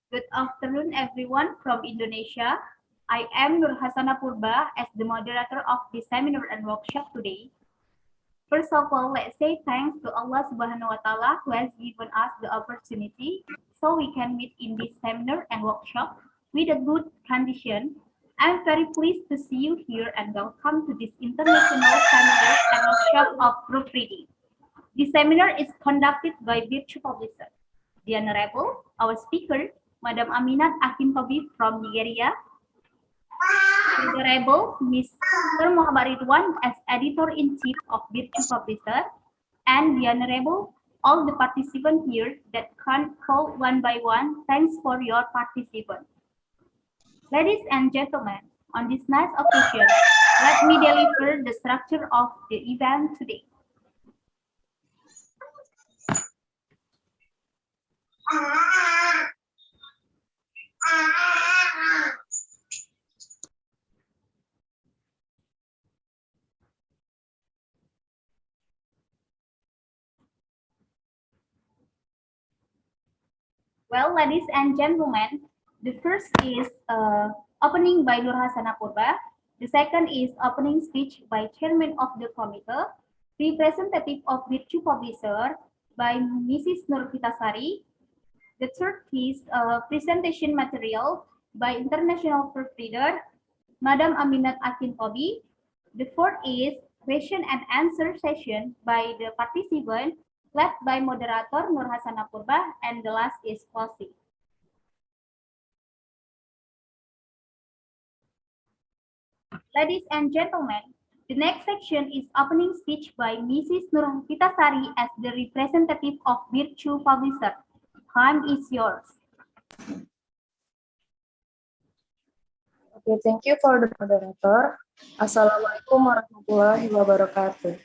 Good afternoon, everyone from Indonesia. I am Nur Hasana Purba as the moderator of this seminar and workshop today. First of all, let's say thanks to Allah Subhanahu wa Ta'ala who has given us the opportunity so we can meet in this seminar and workshop with a good condition. I'm very pleased to see you here and welcome to this international seminar and workshop of proofreading. The seminar is conducted by Virtue Publisher. The Honorable, our speaker, Madam Aminat Akintobi from Nigeria, the Honorable Mr. Muhammad Ridwan as Editor-in-Chief of Virtue Publisher, and the Honorable all the participants here that can call one by one. Thanks for your participation. Ladies and gentlemen, on this nice occasion, let me deliver the structure of the event today. Well, ladies and gentlemen, the first is opening by Nur Hasana Purba. The second is opening speech by Chairman of the Committee, representative of Virtue Publisher by Mrs. Nur Vitasari. The third is presentation material by International Proofreader, Madam Aminat Akintobi. The fourth is question and answer session by the participant led by moderator Nur Hasana Purba, and the last is closing. Ladies and gentlemen, the next section is opening speech by Mrs. Nur Vitasari as the representative of Virtue Publisher. Time is yours. Okay, thank you for the moderator. Assalamualaikum warahmatullahi wabarakatuh.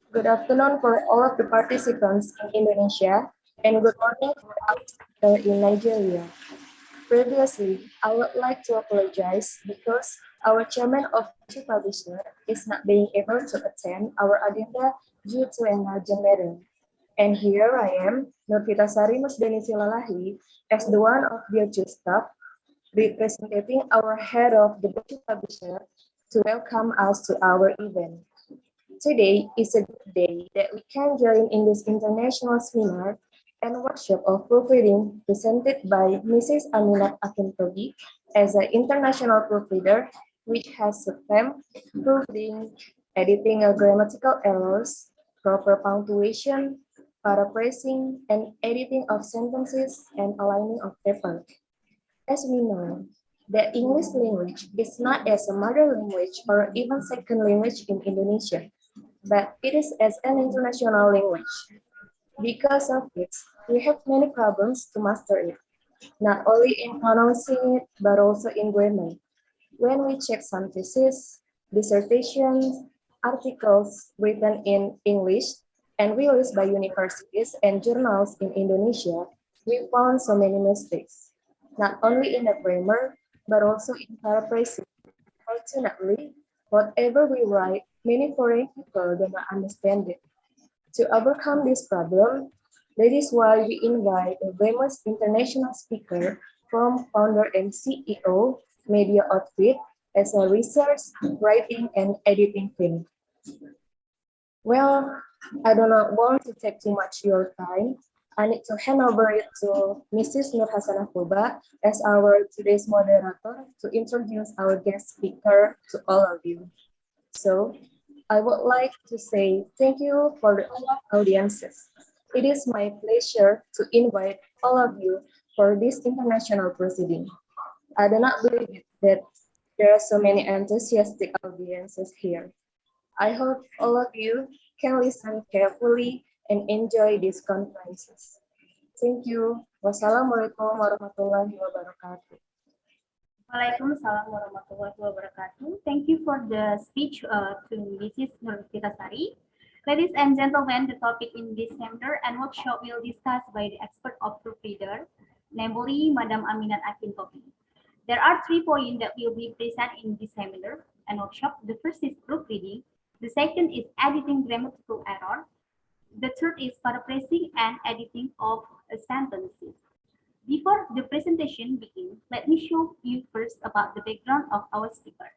Good afternoon for all of the participants in Indonesia, and good morning for us in Nigeria. Previously, I would like to apologize because our chairman of the publisher is not being able to attend our agenda due to an urgent matter. And here I am, Nur Vitasari Musdani Silalahi, as the one of Virtue staff, representing our head of the Virtue publisher to welcome us to our event. Today is a good day that we can join in this international seminar and workshop of proofreading presented by Mrs. Aminat Akintobi as an international proofreader, which has a theme proofreading, editing grammatical errors, proper punctuation, paraphrasing, and editing of sentences and aligning of paper. As we know, the English language is not as a mother language or even second language in Indonesia, but it is as an international language. Because of this, we have many problems to master it, not only in pronouncing it, but also in grammar. When we check some theses, dissertations, articles written in English and released by universities and journals in Indonesia, we found so many mistakes, not only in the grammar, but also in paraphrasing. Fortunately, whatever we write, many foreign people do not understand it. To overcome this problem, that is why we invite a famous international speaker from founder and CEO, Media Outfit, as a research, writing, and editing team. Well, I do not want to take too much your time. I need to hand over it to Mrs. Nur Hasana Purba as our today's moderator to introduce our guest speaker to all of you. So, I would like to say thank you for the audiences. It is my pleasure to invite all of you for this international proceeding. I do not believe that there are so many enthusiastic audiences here. I hope all of you can listen carefully and enjoy these conferences. Thank you. Wassalamualaikum warahmatullahi wabarakatuh. Waalaikumsalam warahmatullahi wabarakatuh. Thank you for the speech to Mrs. Nur Vitasari. Ladies and gentlemen, the topic in this seminar and workshop will discuss by the expert of proofreader, namely Madam Aminat Akintobi. There are 3 points that will be presented in this seminar and workshop. The first is proofreading. The second is editing grammatical error. The third is paraphrasing and editing of sentences. Before the presentation begins, let me show you first about the background of our speaker.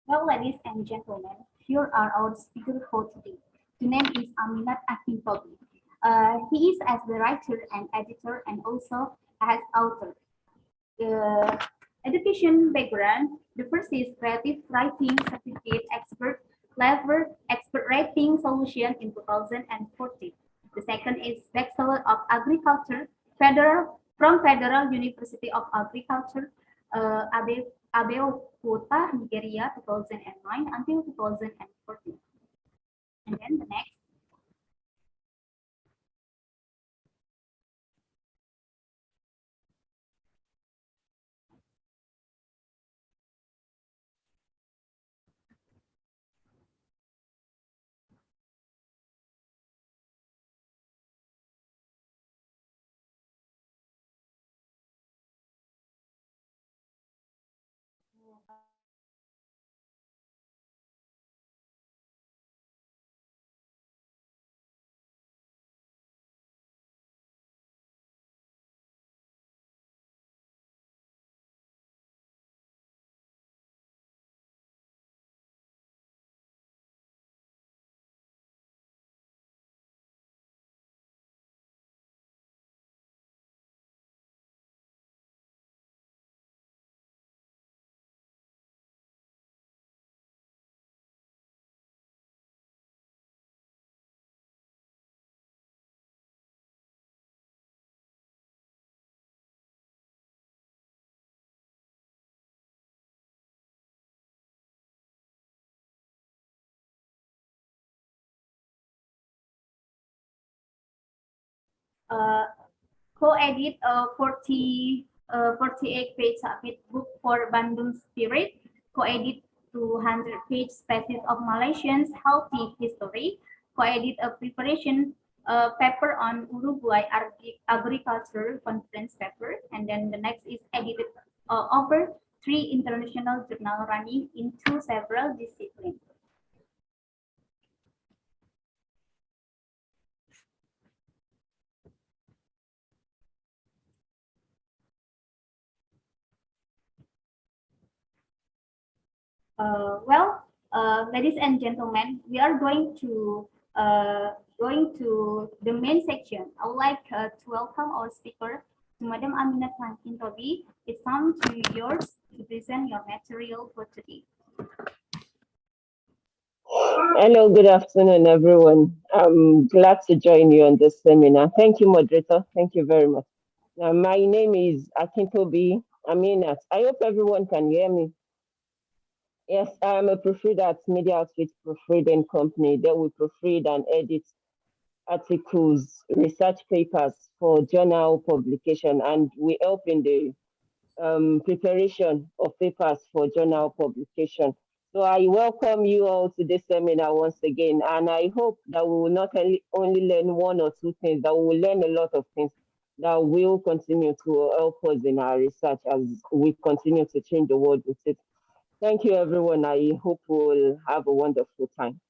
Well, ladies and gentlemen, here are our speakers for today. The name is Aminat Akintobi. He is as the writer and editor and also as author. Education background, the first is creative writing certificate expert level expert writing solution in 2014. The second is Bachelor of Agriculture from Federal University of Agriculture, Abeokuta, Nigeria, 2009 until 2014. And then the next. Co-edit a 48-page submit book for Bandung Spirit, co-edit 200-page Species of Malaysians Healthy History, co-edit a preparation paper on Uruguay Agriculture Conference paper, and then the next is edited over 3 international journals running into several disciplines. Ladies and gentlemen, we are going to the main section. I would like to welcome our speaker, to Madam Aminat Akintobi. It's time to yours to present your material for today. Hello, good afternoon, everyone. I'm glad to join you on this seminar. Thank you, moderator. Thank you very much. My name is Akintobi Aminat. I hope everyone can hear me. Yes, I'm a proofreader at Media Outreach Proofreading Company that will proofread and edit articles, research papers for journal publication, and we help in the preparation of papers for journal publication. So I welcome you all to this seminar once again, and I hope that we will not only learn one or two things, that we will learn a lot of things that will continue to help us in our research as we continue to change the world with it. Thank you, everyone. I hope we'll have a wonderful time.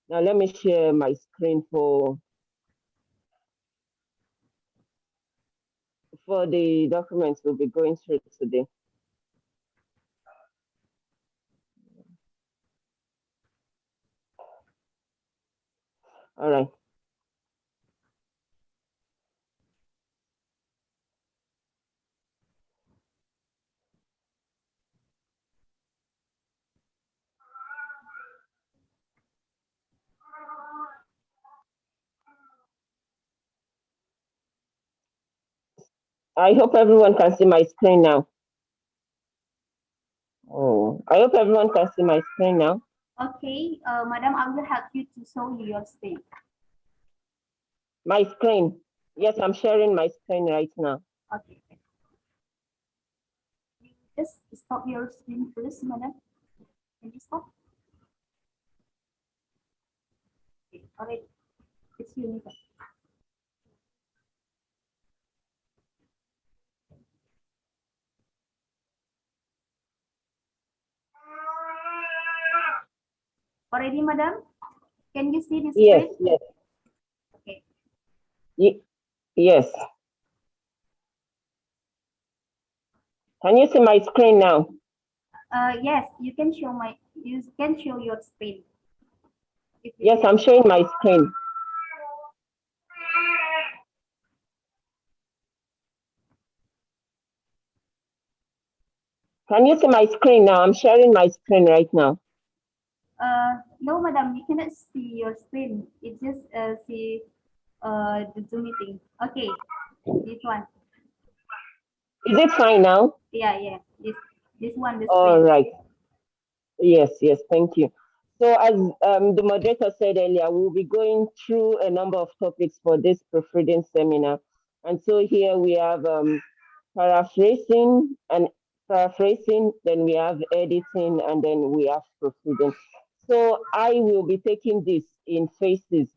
Now, let me share my screen for the documents we'll be going through today. All right. I hope everyone can see my screen now. Oh, I hope everyone can see my screen now. Okay, Madam, I will help you to show your screen. My screen. Yes, I'm sharing my screen right now. Okay. Just stop your screen first, Madam. Can you stop? Okay, all right. It's you, Nita. Already, madam? Can you see the Yes, screen? yes, Okay. yes. Can you see my screen now? Yes, you can show your screen. If you Yes, I'm showing my screen. Can you see my screen now? I'm sharing my screen right now. no, madam, you cannot see your screen. It just see the Zoom meeting. Okay, this one. Is it fine now? Yeah. This one, the All screen. right. Yes, yes, thank you. So as the moderator said earlier, we'll be going through a number of topics for this proofreading seminar. And so here we have paraphrasing and paraphrasing, then we have editing, and then we have proofreading. So I will be taking this in phases.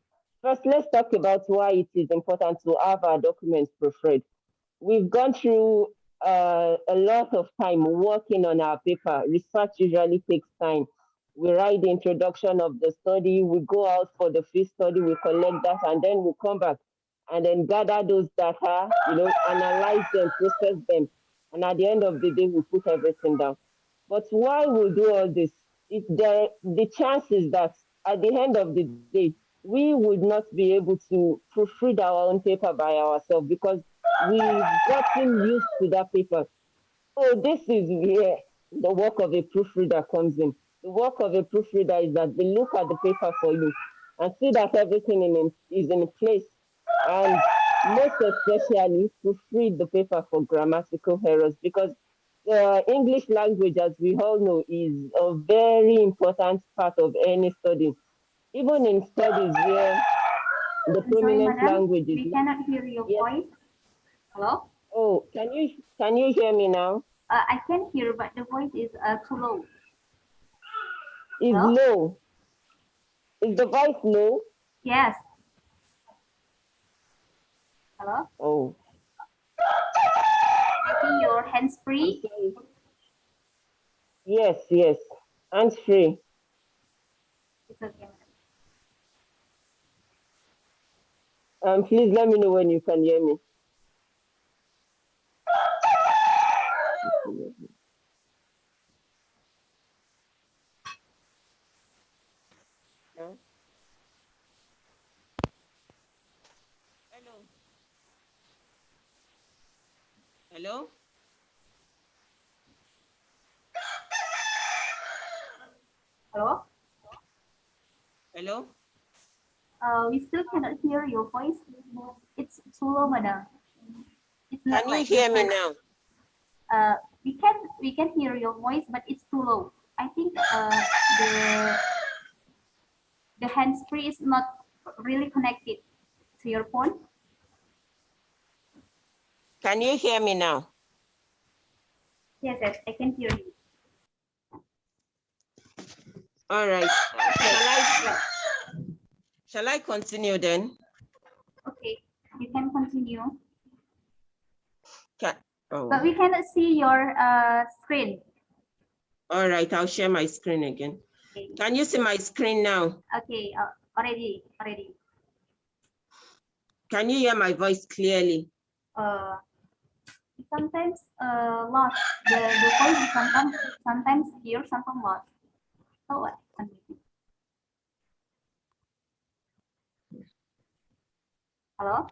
First, let's talk about why it is important to have our documents proofread. We've gone through a lot of time working on our paper. Research usually takes time. We write the introduction of the study, we go out for the field study, we collect that, and then we come back and then gather those data, analyze them, process them, and at the end of the day, we put everything down. But why we do all this? The chance is that at the end of the day, we would not be able to proofread our own paper by ourselves because we've gotten used to that paper. So this is where the work of a proofreader comes in. The work of a proofreader is that they look at the paper for you and see that everything is in place, and most especially proofread the paper for grammatical errors, because the English language, as we all know, is a very important part of any study. Even in studies where the I'm sorry, prominent madam. language is We not. cannot hear your Yes. voice. Hello? Oh, can you hear me now? I can hear, but the voice is too low. Is Hello? low. Is the voice low? Yes. Hello? Oh, Maybe your hands I'm free. sorry. Yes, yes. Hands free. It's okay. Please let me know when you can hear me. Yeah. Hello. Hello. Hello? Hello. We still cannot hear your voice. It's too low, madam. It's not Can you like hear me different. now? We can hear your voice, but it's too low. I think the hands free is not really connected to your phone. Can you hear me now? Yes, I can hear you. All right. Okay. Shall I continue then? Okay, you can continue. Oh. But we cannot see your screen. All right, I'll share my screen again. Okay. Can you see my screen now? Okay, already. Can you hear my voice clearly? Sometimes lost. The voice is sometimes here, sometimes lost. So what? Hello?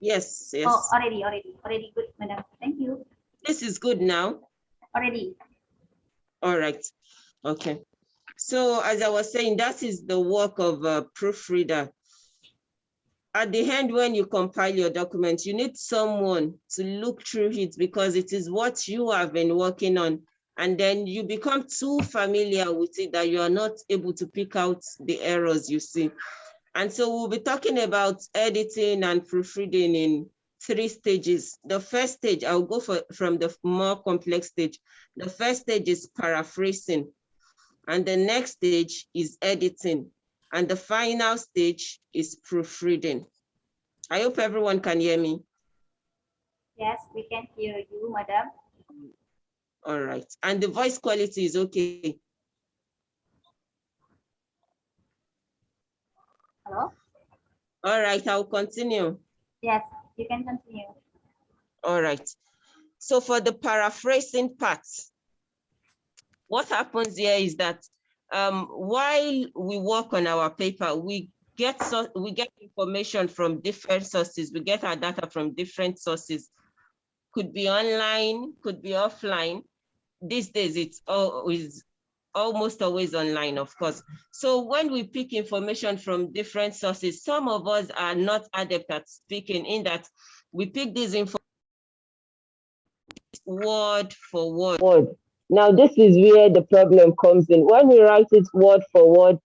Yes, yes. Oh, already good, madam. Thank you. This is good now. Already. All right. Okay. So as I was saying, that is the work of a proofreader. At the end, when you compile your document, you need someone to look through it because it is what you have been working on. And then you become too familiar with it that you are not able to pick out the errors you see. And so we'll be talking about editing and proofreading in 3 stages. The first stage, I'll go from the more complex stage. The first stage is paraphrasing. And the next stage is editing. And the final stage is proofreading. I hope everyone can hear me. Yes, we can hear you, madam. All right. And the voice quality is okay. Hello? All right, I'll continue. Yes, you can continue. All right. So for the paraphrasing part, what happens here is that while we work on our paper, we get information from different sources. We get our data from different sources. Could be online, could be offline. These days, it's almost always online, of course. So when we pick information from different sources, some of us are not adept at speaking, in that we pick this info word for word. Now, this is where the problem comes in. When we write it word for word,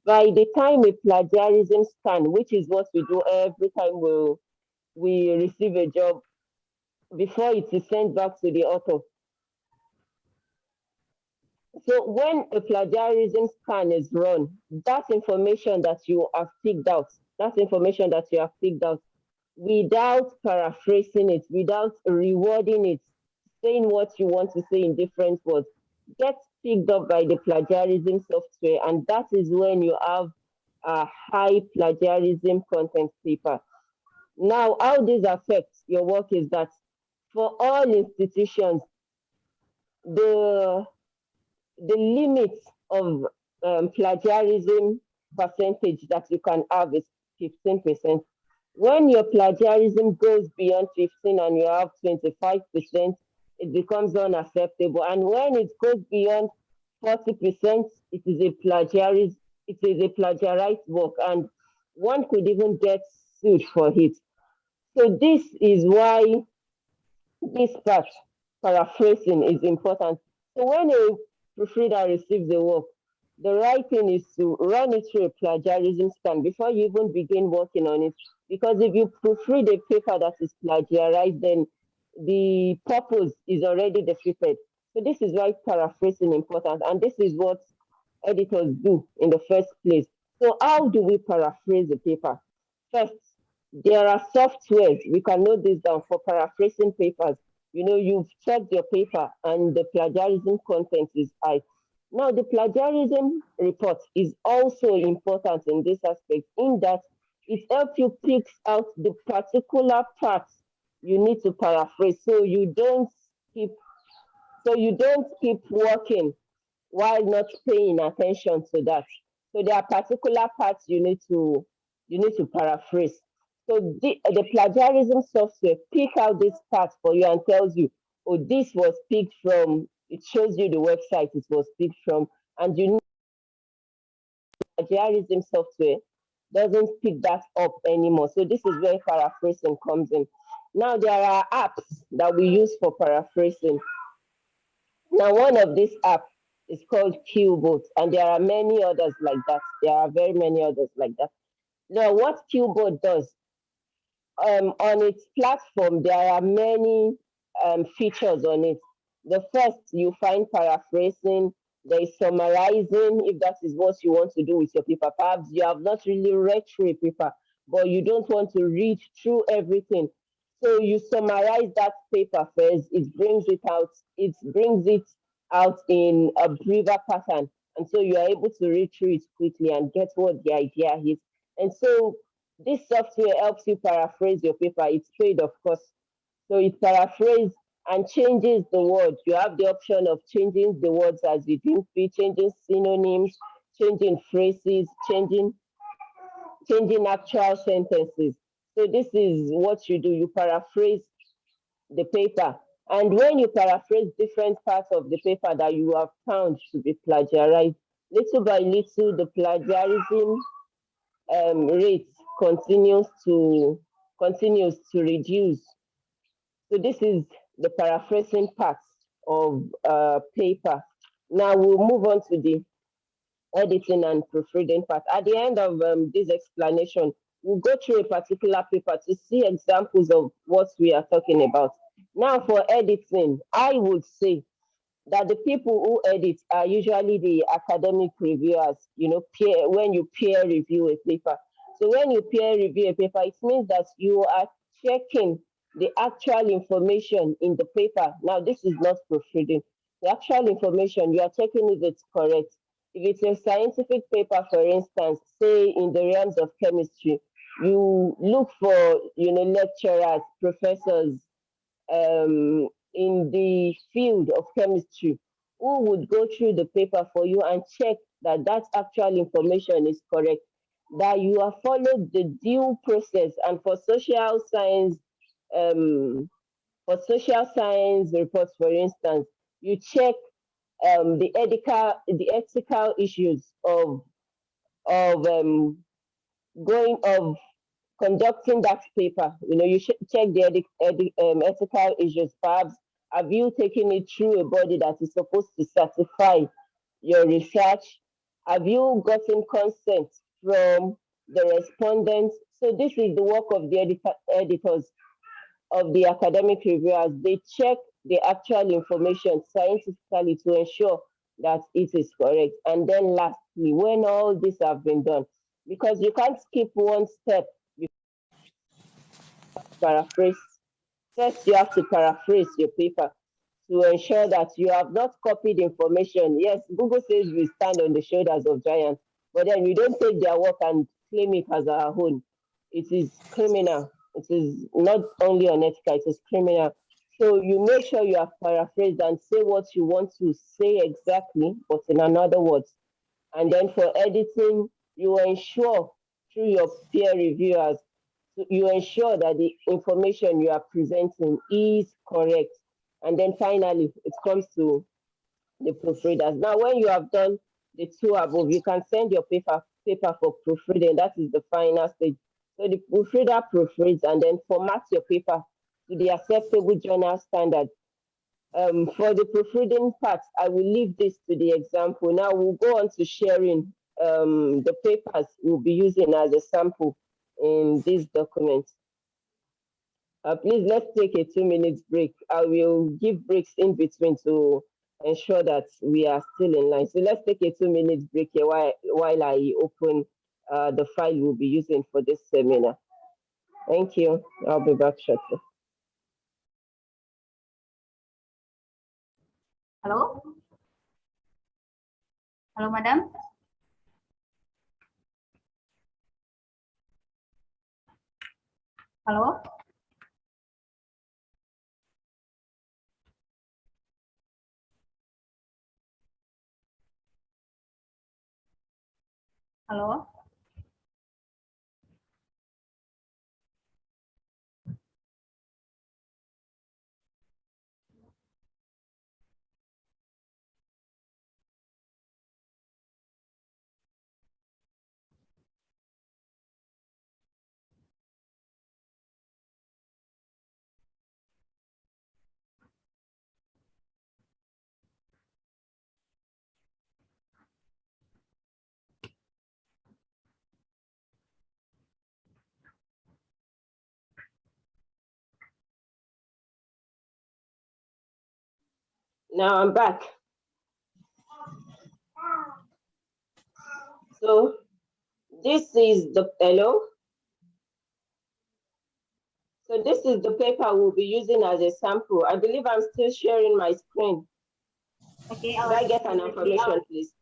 by the time a plagiarism scan, which is what we do every time we receive a job, before it is sent back to the author. So when a plagiarism scan is run, that information that you have picked out, without paraphrasing it, without rewording it, saying what you want to say in different words, gets picked up by the plagiarism software, and that is when you have a high plagiarism content paper. Now, how this affects your work is that for all institutions, the limit of plagiarism percentage that you can have is 15%. When your plagiarism goes beyond 15 and you have 25%, it becomes unacceptable. And when it goes beyond 40%, it is a plagiarized work, and one could even get sued for it. So this is why this part, paraphrasing, is important. So when a proofreader receives the work, the right thing is to run it through a plagiarism scan before you even begin working on it. Because if you proofread a paper that is plagiarized, then the purpose is already defeated. So this is why paraphrasing is important, and this is what editors do in the first place. So how do we paraphrase the paper? First, there are softwares. We can note this down for paraphrasing papers. You know, you've checked your paper and the plagiarism content is high. Now, the plagiarism report is also important in this aspect, in that it helps you pick out the particular parts you need to paraphrase, so you don't keep working while not paying attention to that. So there are particular parts you need to paraphrase. So the plagiarism software pick out this part for you and tells you, oh, this was picked from. It shows you the website it was picked from, and you know plagiarism software doesn't pick that up anymore. So this is where paraphrasing comes in. Now there are apps that we use for paraphrasing. Now, one of these apps is called Qbot, and there are many others like that. There are very many others like that. Now, what Qbot does, on its platform, there are many features on it. The first, you find paraphrasing, there is summarizing, if that is what you want to do with your paper. Perhaps you have not really read through a paper, but you don't want to read through everything. So you summarize that paper first, it brings it out in a briefer pattern. And so you are able to read through it quickly and get what the idea is. And so this software helps you paraphrase your paper. It's paid, of course. So it paraphrases and changes the word. You have the option of changing the words as you think fit, changing synonyms, changing phrases, changing actual sentences. So this is what you do. You paraphrase the paper. And when you paraphrase different parts of the paper that you have found to be plagiarized, little by little, the plagiarism rate continues to reduce. So this is the paraphrasing part of paper. Now we'll move on to the editing and proofreading part. At the end of this explanation, we'll go through a particular paper to see examples of what we are talking about. Now for editing, I would say that the people who edit are usually the academic reviewers, you know, when you peer review a paper. So when you peer review a paper, it means that you are checking the actual information in the paper. Now, this is not proofreading. The actual information, you are checking if it's correct. If it's a scientific paper, for instance, say in the realms of chemistry, you look for, lecturers, professors, in the field of chemistry who would go through the paper for you and check that that actual information is correct, that you have followed the due process. And um, for social science reports, for instance, you check the ethical issues of going of conducting that paper. You should check the ethical issues. Perhaps have you taken it through a body that is supposed to certify your research? Have you gotten consent from the respondents? So this is the work of the editors of the academic reviewers. They check the actual information scientifically to ensure that it is correct. And then lastly, when all this have been done, because you can't skip one step, paraphrase. First, you have to paraphrase your paper to ensure that you have not copied information. Yes, Google says we stand on the shoulders of giants, but then we don't take their work and claim it as our own. It is criminal. It is not only unethical, it is criminal. So you make sure you have paraphrased and say what you want to say exactly, but in another words. And then for editing, you ensure through your peer reviewers, you ensure that the information you are presenting is correct. And then finally, it comes to the proofreaders. Now, when you have done the two above, you can send your paper for proofreading. That is the final stage. So the proofreader proofreads and then formats your paper to the acceptable journal standard. For the proofreading part, I will leave this to the example. Now we'll go on to sharing the papers we'll be using as a sample in this document. Please, let's take a 2 minutes break. I will give breaks in between to ensure that we are still in line. So let's take a 2 minutes break here while I open the file we'll be using for this seminar. Thank you. I'll be back shortly. Hello? Hello, Madam? Hello? Hello? Now I'm back. So this is the hello. So this is the paper we'll be using as a sample. I believe I'm still sharing my screen. Okay, Could I get an information, please?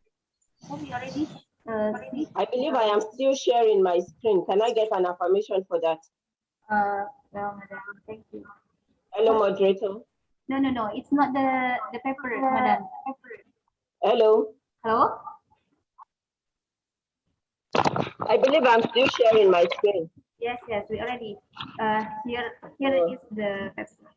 Oh, we already see. I believe I am still sharing my screen. Can I get an affirmation for that? Well, Madam, thank you. Hello, moderator. No. It's not the paper, Madam. Hello. Hello? I believe I'm still sharing my screen. Yes, we already. Here is the paper.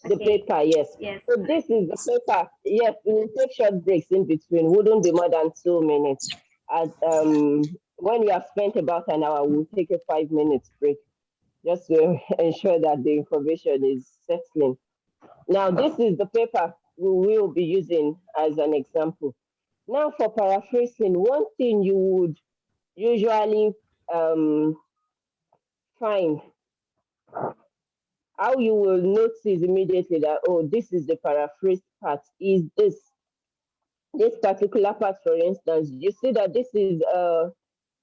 The paper, yes. Yes. So this is the paper. Yes, we will take short breaks in between. Wouldn't be more than 2 minutes. As when you have spent about an hour, we'll take a 5 minutes break just to ensure that the information is settling. Now, this is the paper we will be using as an example. Now, for paraphrasing, one thing you would usually find, how you will notice immediately that, oh, this is the paraphrase part, is this particular part. For instance, you see that this is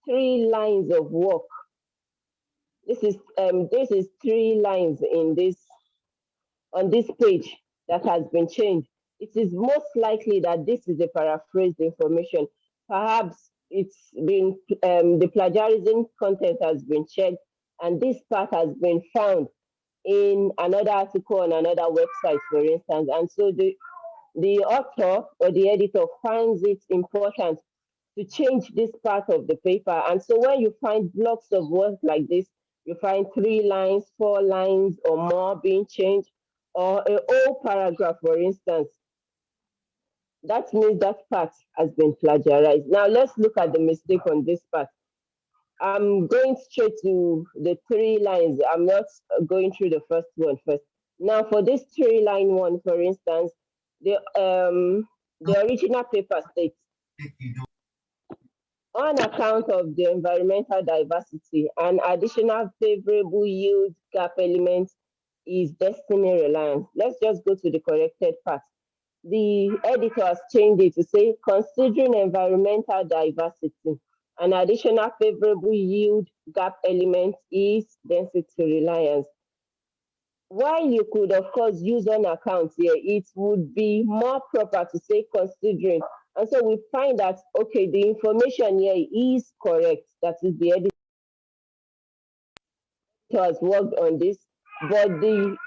3 lines of work. This is 3 lines in this on this page that has been changed. it is most likely that this is a paraphrased information. Perhaps it's been the plagiarism content has been checked, and this part has been found in another article on another website, for instance. And so the author or the editor finds it important to change this part of the paper. And so when you find blocks of words like this, you find 3 lines, 4 lines, or more being changed, or a whole paragraph, for instance, that means that part has been plagiarized. Now let's look at the mistake on this part. I'm going straight to the 3 lines. I'm not going through the first one first. Now for this 3 line one, for instance, the original paper states, on account of the environmental diversity, an additional favorable yield gap element is destiny reliance. Let's just go to the corrected part. The editor has changed it to say, considering environmental diversity, an additional favorable yield gap element is density reliance. While you could, of course, use on account here, it would be more proper to say considering. And so we find that, okay, the information here is correct. That is, the editor has worked on this, but the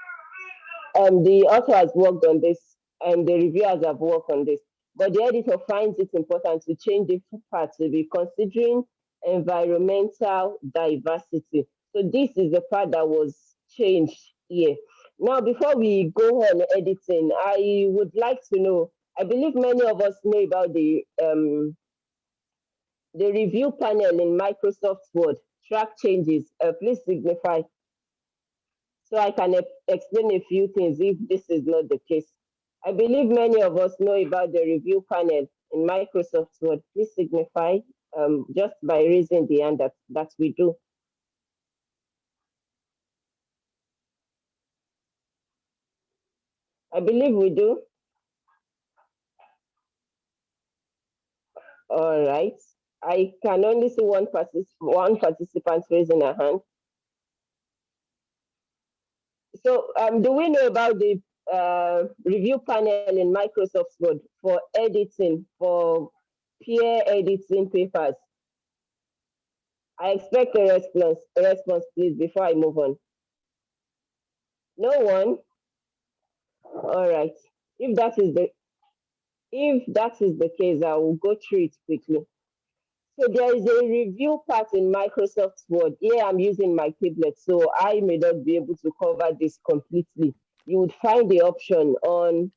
author has worked on this, and the reviewers have worked on this. But the editor finds it important to change the part to be considering environmental diversity. So this is the part that was changed here. Now, before we go on editing, I would like to know, I believe many of us know about the review panel in Microsoft Word. Track changes. Please signify so I can explain a few things if this is not the case. I believe many of us know about the review panel in Microsoft Word. Please signify just by raising the hand that we do. I believe we do. All right. I can only see one participant raising a hand. So do we know about the review panel in Microsoft Word for editing, for peer editing papers? I expect a response, please, before I move on. No one? All right. If that is the case, I will go through it quickly. So there is a review part in Microsoft Word. Here I'm using my tablet, so I may not be able to cover this completely. You would find the option on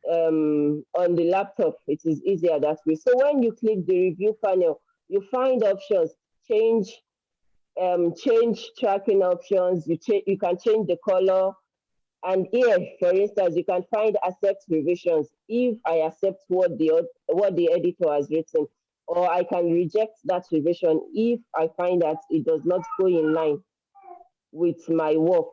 the laptop. It is easier that way. So when you click the review panel, you find options, change tracking options. You can change the color. And here, for instance, you can find accept revisions if I accept what the editor has written, or I can reject that revision if I find that it does not go in line with my work.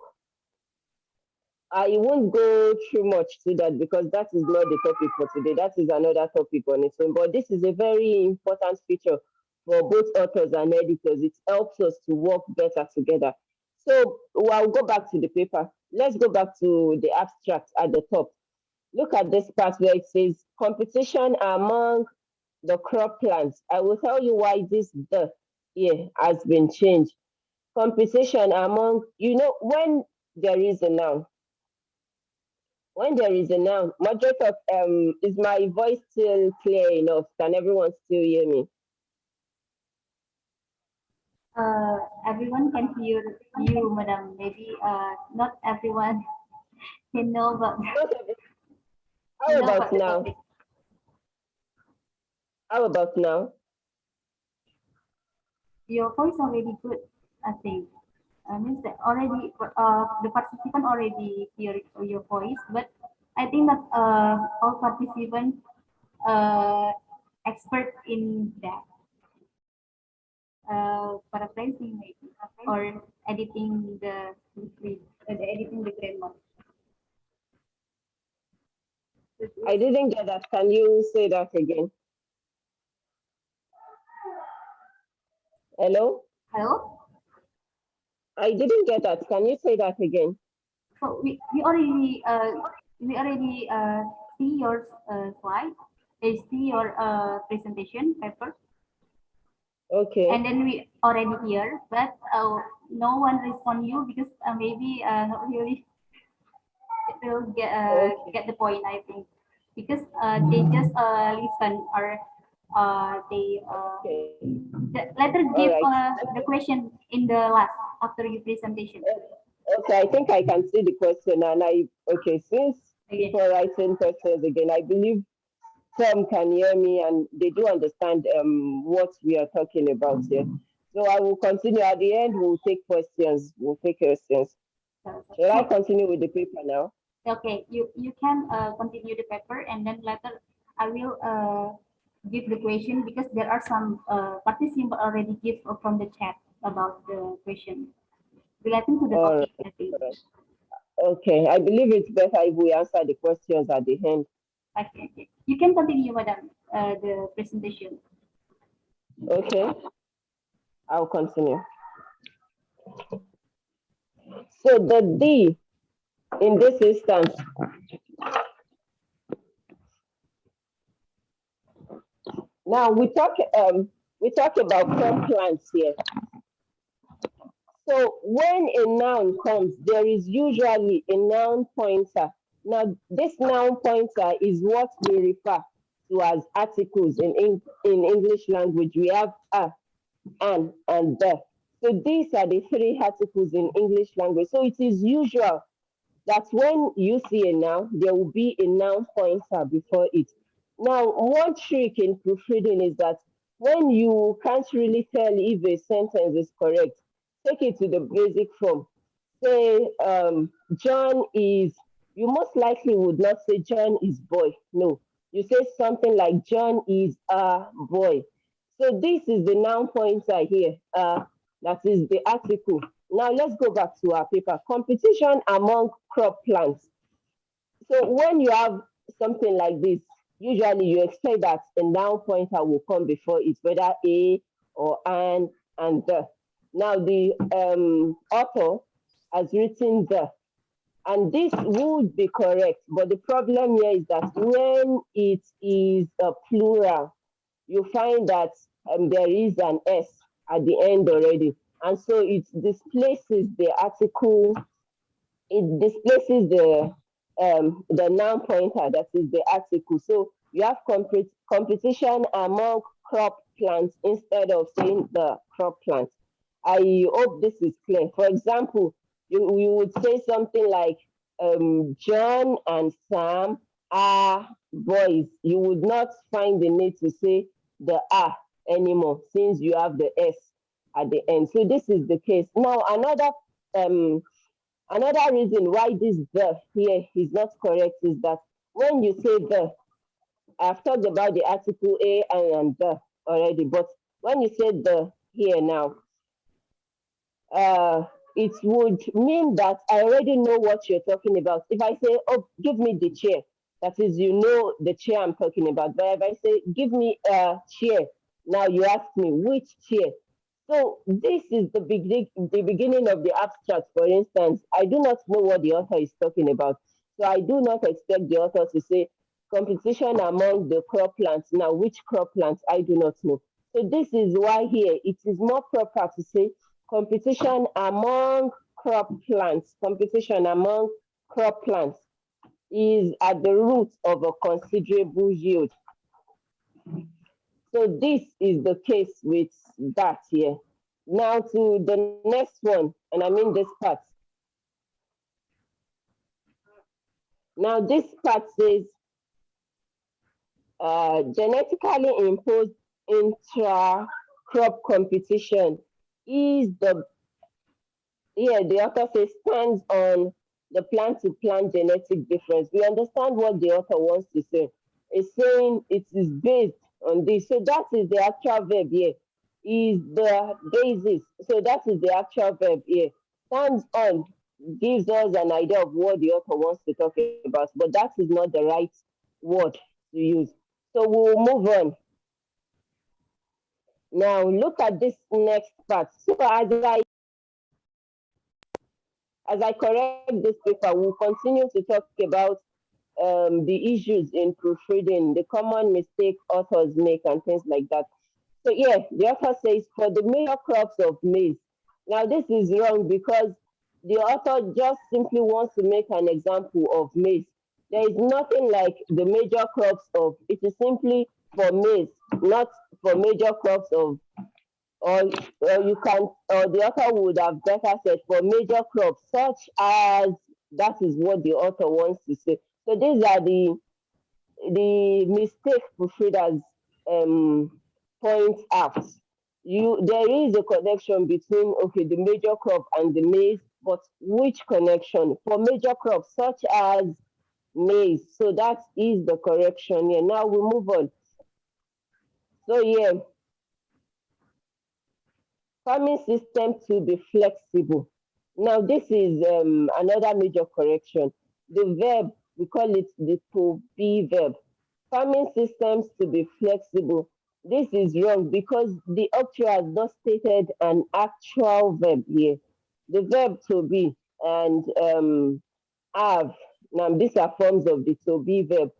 I won't go through much to that because that is not the topic for today. That is another topic on its own. But this is a very important feature for both authors and editors. It helps us to work better together. So I'll go back to the paper. Let's go back to the abstract at the top. Look at this part where it says competition among the crop plants. I will tell you why this "the" here has been changed. Competition among, when there is a noun. When there is a noun, moderator, is my voice still clear enough? Can everyone still hear me? Everyone can hear you, Madam. Maybe not everyone can know about How about the now? topic. How about now? Your voice already good, I think. Means that already the participant already hear your voice, but I think that all participants expert in that paraphrasing maybe or editing editing the grammar. I didn't get that. Can you say that again? Hello? Hello. I didn't get that. Can you say that again? So we already see your slide, see your presentation paper, Okay. and then we already here, but no one respond you because maybe not really will Okay. get the point, I think, because they just listen or they Okay. later All give right. the question in the last after your presentation. Okay, I think I can see the question, and okay, since Okay. people are writing questions again, I believe some can hear me and they do understand what we are talking about here. So I will continue. At the end, we'll take questions. We'll take questions. Shall I So continue with the paper now? okay, you can continue the paper, and then later I will give the question because there are some participants already give from the chat about the question relating to the All topic, right. I think. All right. Okay, I believe it's better if we answer the questions at the end. Okay, okay. You can continue, madam, the presentation. Okay, I'll continue. So the D in this instance, now we talk about compliance here. So when a noun comes, there is usually a noun pointer. Now, this noun pointer is what we refer to as articles in English language. We have a, an, and the. So these are the three articles in English language. So it is usual that when you see a noun, there will be a noun pointer before it. Now, one trick in proofreading is that when you can't really tell if a sentence is correct, take it to the basic form. Say, John is, you most likely would not say John is boy. No, you say something like John is a boy. So this is the noun pointer here. That is the article. Now let's go back to our paper. Competition among crop plants. So when you have something like this, usually you expect that a noun pointer will come before it, whether a or an and the. Now the author has written the, and this would be correct, but the problem here is that when it is a plural, you find that there is an S at the end already. And so it displaces the article, it displaces the noun pointer that is the article. So you have competition among crop plants instead of saying the crop plants. I hope this is clear. For example, you would say something like John and Sam are boys. You would not find the need to say the are anymore since you have the S at the end. So this is the case. Now another reason why this the here is not correct is that when you say the, I've talked about the article a and the already, but when you say the here now, it would mean that I already know what you're talking about. If I say, oh, give me the chair, that is, you know the chair I'm talking about. But if I say, give me a chair, now you ask me, which chair? So this is the beginning of the abstract, for instance. I do not know what the author is talking about. So I do not expect the author to say competition among the crop plants. Now, which crop plants? I do not know. So this is why here it is more proper to say competition among crop plants. Competition among crop plants is at the root of a considerable yield. So this is the case with that here. Now to the next one, and I mean this part. Now this part says genetically imposed intra-crop competition is the, here the author says, stands on the plant-to-plant genetic difference. We understand what the author wants to say. It's saying it is based on this. So that is the actual verb here, is the basis. So that is the actual verb here. Stands on gives us an idea of what the author wants to talk about, but that is not the right word to use. So we'll move on. Now look at this next part. So as I correct this paper, we'll continue to talk about the issues in proofreading, the common mistake authors make, and things like that. So yeah, the author says for the major crops of maize. Now this is wrong because the author just simply wants to make an example of maize. There is nothing like the major crops of. It is simply for maize, not for major crops of. Or you can, or the author would have better said for major crops such as. That is what the author wants to say. So these are the mistake proofreaders point out. There is a connection between the major crop and the maize, but which connection? For major crops such as maize. So that is the correction here. Now we move on. So yeah, farming system to be flexible. Now this is another major correction. The verb, we call it the to be verb. Farming systems to be flexible. This is wrong because the author has not stated an actual verb here. The verb to be and have. Now these are forms of the to be verb.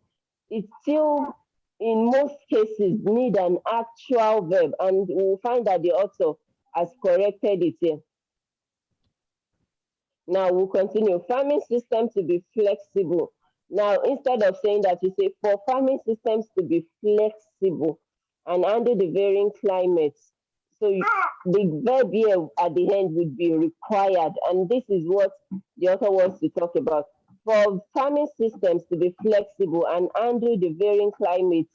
It still, in most cases, need an actual verb, and we'll find that the author has corrected it here. Now we'll continue. Farming system to be flexible. Now, instead of saying that, you say for farming systems to be flexible and under the varying climates. So the verb here at the end would be required, and this is what the author wants to talk about. For farming systems to be flexible and handle the varying climates,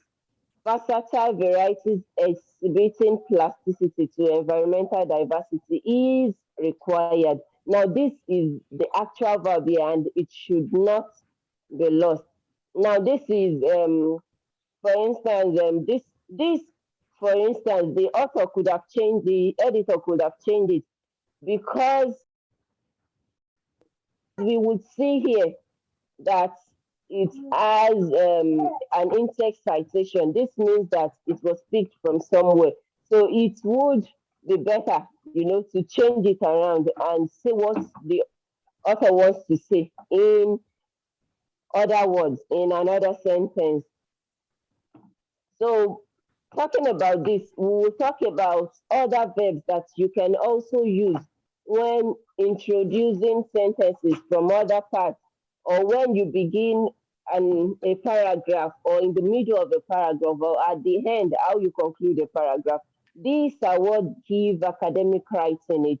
versatile varieties exhibiting plasticity to environmental diversity is required. Now, this is the actual verb here, and it should not be lost. Now, this is, for instance, this, for instance, the author could have changed, the editor could have changed it because we would see here that it has an in-text citation. This means that it was picked from somewhere. So it would be better, to change it around and say what the author wants to say in other words, in another sentence. So talking about this, we will talk about other verbs that you can also use when introducing sentences from other parts, or when you begin a paragraph, or in the middle of a paragraph, or at the end, how you conclude a paragraph. These are what give academic writing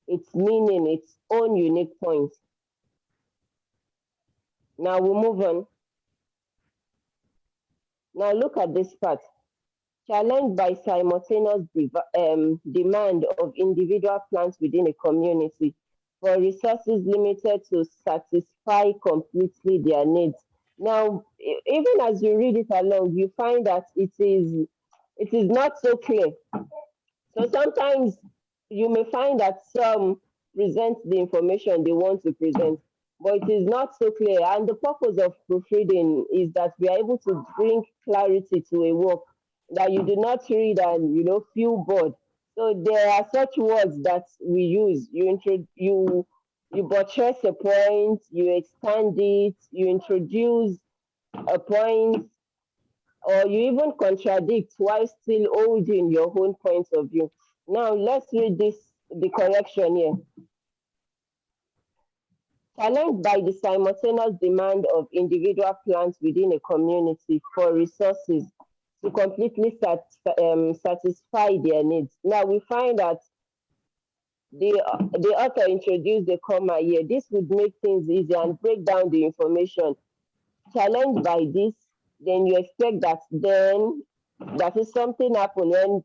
its meaning, its own unique points. Now we move on. Now look at this part. Challenged by simultaneous demand of individual plants within a community for resources limited to satisfy completely their needs. Now, even as you read it along, you find that it is not so clear. So sometimes you may find that some present the information they want to present, but it is not so clear. And the purpose of proofreading is that we are able to bring clarity to a work, that you do not read and feel bored. So there are such words that we use. You buttress a point, you expand it, you introduce a point, or you even contradict while still holding your own point of view. Now let's read the correction here. Challenged by the simultaneous demand of individual plants within a community for resources to completely satisfy their needs. Now we find that the author introduced the comma here. This would make things easier and break down the information. Challenged by this, then you expect that is something happen when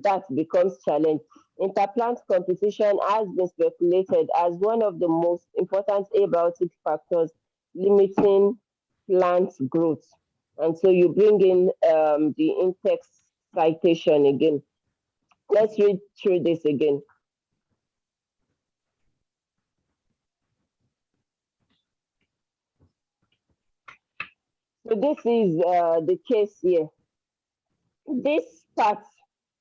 that becomes challenge. Interplant competition has been speculated as one of the most important abiotic factors limiting plant growth. And so you bring in the in-text citation again. Let's read through this again. So this is the case here. This part,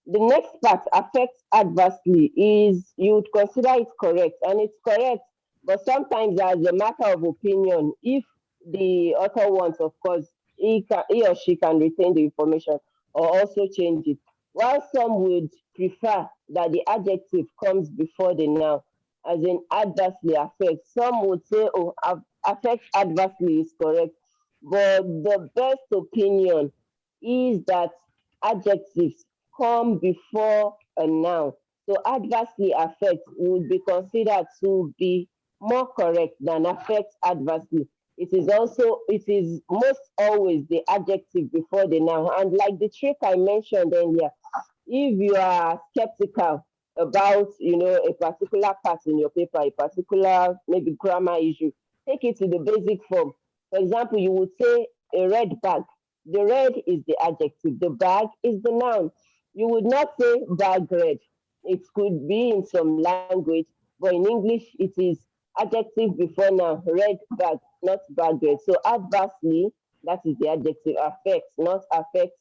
the next part affects adversely is you would consider it correct, and it's correct, but sometimes as a matter of opinion, if the author wants, of course, he or she can retain the information or also change it. While some would prefer that the adjective comes before the noun, as in adversely affects. Some would say, oh, affects adversely is correct. But the best opinion is that adjectives come before a noun. So adversely affect would be considered to be more correct than affect adversely. It is most always the adjective before the noun. And like the trick I mentioned earlier, if you are skeptical about a particular part in your paper, a particular maybe grammar issue, take it to the basic form. For example, you would say a red bag. The red is the adjective, the bag is the noun. You would not say bag red. It could be in some language, but in English it is adjective before noun, red bag, not bag red. So adversely, that is the adjective, affects, not affects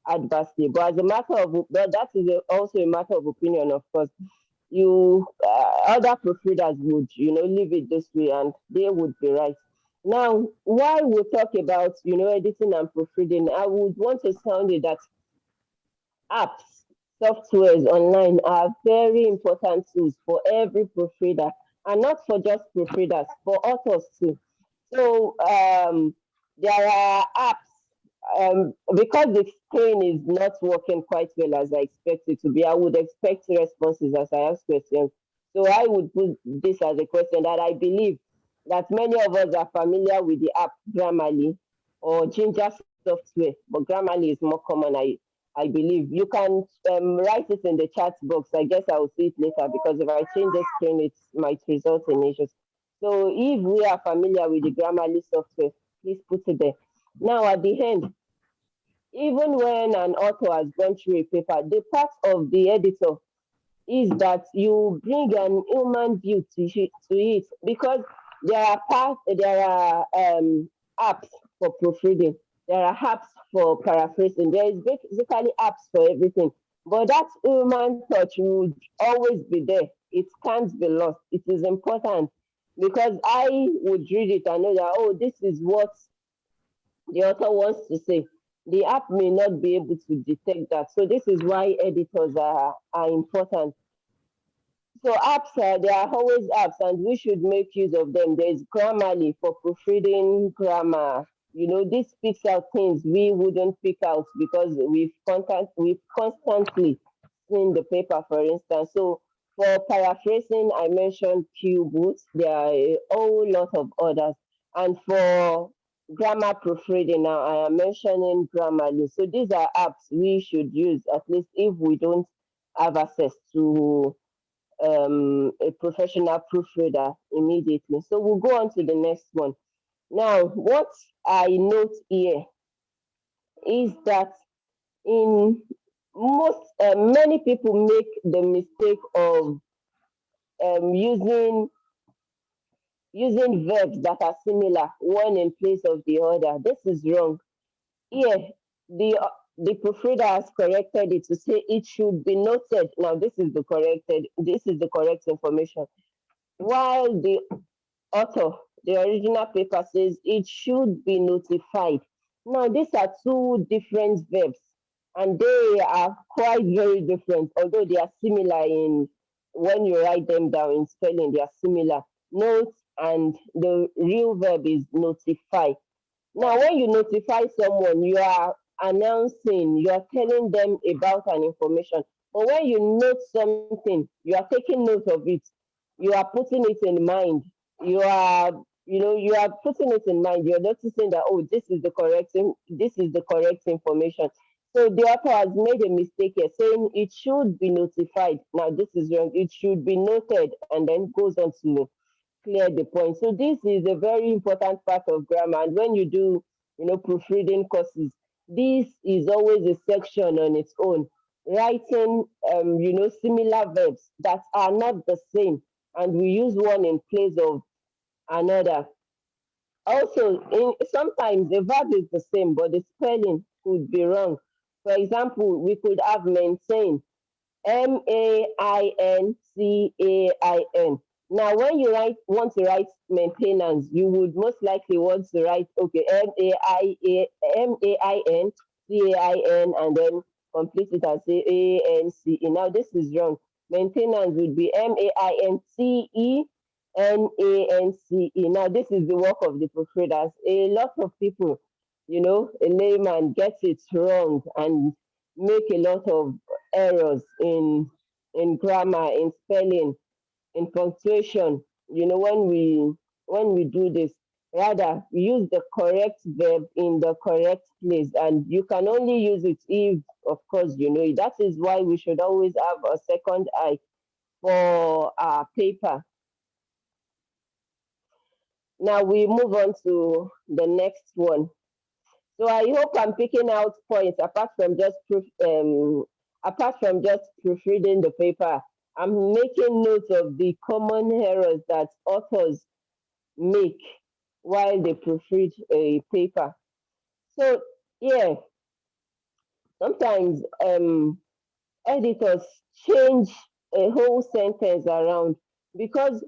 adversely. But as a matter of, but that is also a matter of opinion, of course. You other proofreaders would leave it this way, and they would be right. Now, while we talk about editing and proofreading, I would want to sound it that apps, softwares online are very important tools for every proofreader, and not for just proofreaders, for authors too. So there are apps. Because the screen is not working quite well as I expect it to be, I would expect responses as I ask questions. So I would put this as a question that I believe that many of us are familiar with the app Grammarly or Ginger software, but Grammarly is more common. I believe you can write it in the chat box. I guess I will see it later because if I change the screen, it might result in issues. So if we are familiar with the Grammarly software, please put it there. Now, at the end, even when an author has gone through a paper, the part of the editor is that you bring an human view to it because there are apps for proofreading, there are apps for paraphrasing, there is basically apps for everything. But that human touch would always be there. It can't be lost. It is important because I would read it and know that, oh, this is what the author wants to say. The app may not be able to detect that. So this is why editors are important. So apps, there are always apps, and we should make use of them. There's Grammarly for proofreading grammar. This picks out things we wouldn't pick out because we've constantly seen the paper, for instance. So for paraphrasing, I mentioned QBoots. There are a whole lot of others. And for grammar proofreading, now I am mentioning Grammarly. So these are apps we should use, at least if we don't have access to a professional proofreader immediately. So we'll go on to the next one. Now, what I note here is that in many people make the mistake of using verbs that are similar, one in place of the other. This is wrong. Here, the proofreader has corrected it to say it should be noted. Now, this is the correct information. While the author, the original paper says it should be notified. Now, these are two different verbs, and they are quite very different, although they are similar in when you write them down in spelling, they are similar. Note and the real verb is notify. Now, when you notify someone, you are announcing, you are telling them about an information. But when you note something, you are taking note of it. You are putting it in mind. You are putting it in mind. You're noticing that, oh, this is the correct information. So the author has made a mistake here, saying it should be notified. Now, this is wrong. It should be noted, and then goes on to clear the point. So this is a very important part of grammar. And when you do, proofreading courses, this is always a section on its own. Writing, similar verbs that are not the same, and we use one in place of another. Also, sometimes the verb is the same, but the spelling could be wrong. For example, we could have maintain, Maincain. Now, when you want to write maintenance, you would most likely want to write, okay, MAINCAIN, and then complete it and say ANCE. Now, this is wrong. Maintenance would be MAINTENANCE. Now, this is the work of the proofreaders. A lot of people, a layman gets it wrong and make a lot of errors in grammar, in spelling, in punctuation. When we do this, rather we use the correct verb in the correct place, and you can only use it if, of course, you know it. That is why we should always have a second eye for our paper. Now we move on to the next one. So I hope I'm picking out points apart from just proofreading the paper. I'm making note of the common errors that authors make while they proofread a paper. So yeah, sometimes editors change a whole sentence around because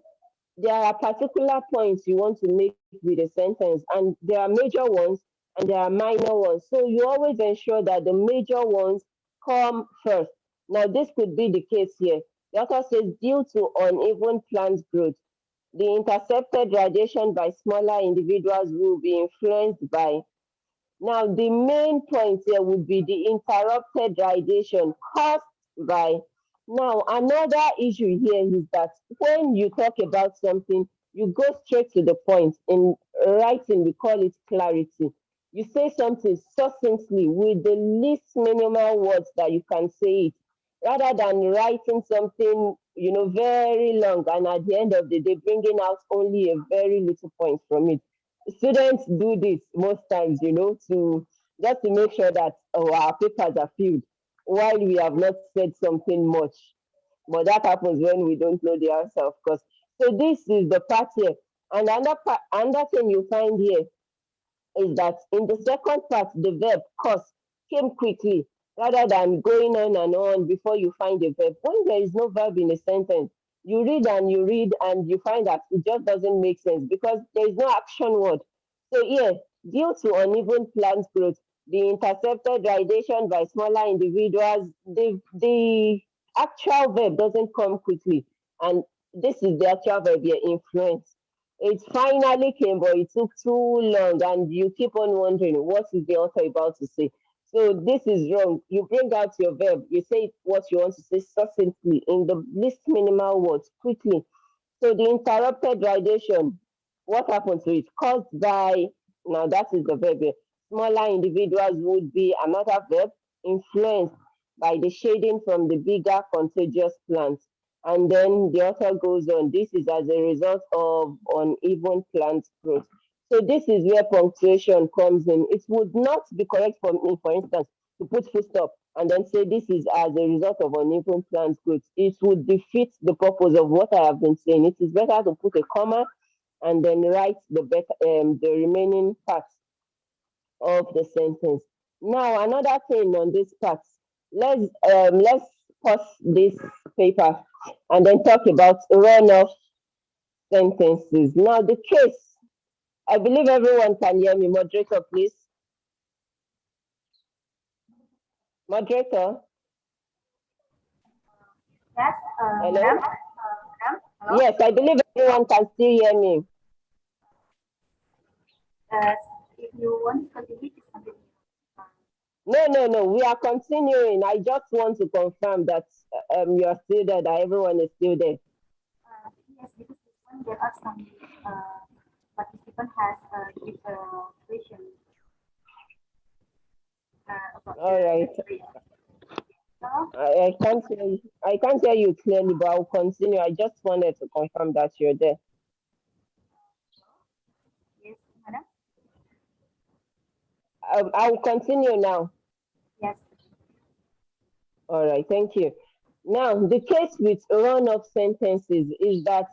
there are particular points you want to make with a sentence, and there are major ones and there are minor ones. So you always ensure that the major ones come first. Now, this could be the case here. The author says, due to uneven plant growth, the intercepted radiation by smaller individuals will be influenced by. Now, the main point here would be the interrupted radiation caused by. Now, another issue here is that when you talk about something, you go straight to the point. In writing, we call it clarity. You say something succinctly with the least minimal words that you can say it, rather than writing something, very long, and at the end of the day, bringing out only a very little point from it. Students do this most times, to just to make sure that our papers are filled while we have not said something much. But that happens when we don't know the answer, of course. So this is the part here. And another thing you find here is that in the second part, the verb cause came quickly rather than going on and on before you find a verb. When there is no verb in a sentence, you read and you find that it just doesn't make sense because there is no action word. So here, due to uneven plant growth, the intercepted radiation by smaller individuals, the actual verb doesn't come quickly. And this is the actual verb here, influence. It finally came, but it took too long, and you keep on wondering what is the author about to say. So this is wrong. You bring out your verb, you say what you want to say succinctly in the least minimal words quickly. So the interrupted radiation, what happened to it? Caused by, now that is the verb here. Smaller individuals would be another verb, influenced by the shading from the bigger contagious plants. And then the author goes on, this is as a result of uneven plant growth. So this is where punctuation comes in. It would not be correct for me, for instance, to put full stop and then say this is as a result of uneven plant growth. It would defeat the purpose of what I have been saying. It is better to put a comma and then write the remaining parts of the sentence. Now, another thing on this part, let's pause this paper and then talk about run-off sentences. Now, the case, I believe everyone can hear me. Moderator, please. Moderator. Yes, Hello? Madam. Hello? Yes, I believe everyone can still hear me. If you want to continue, please continue. No. We are continuing. I just want to confirm that you are still there, that everyone is still there. Yes, because this one there are some participant has different question about All right. I can't hear you. I can't hear you clearly, but I'll continue. I just wanted to confirm that you're there. Yes, Madam. I'll continue now. Yes. All right, thank you. Now, the case with run-off sentences is that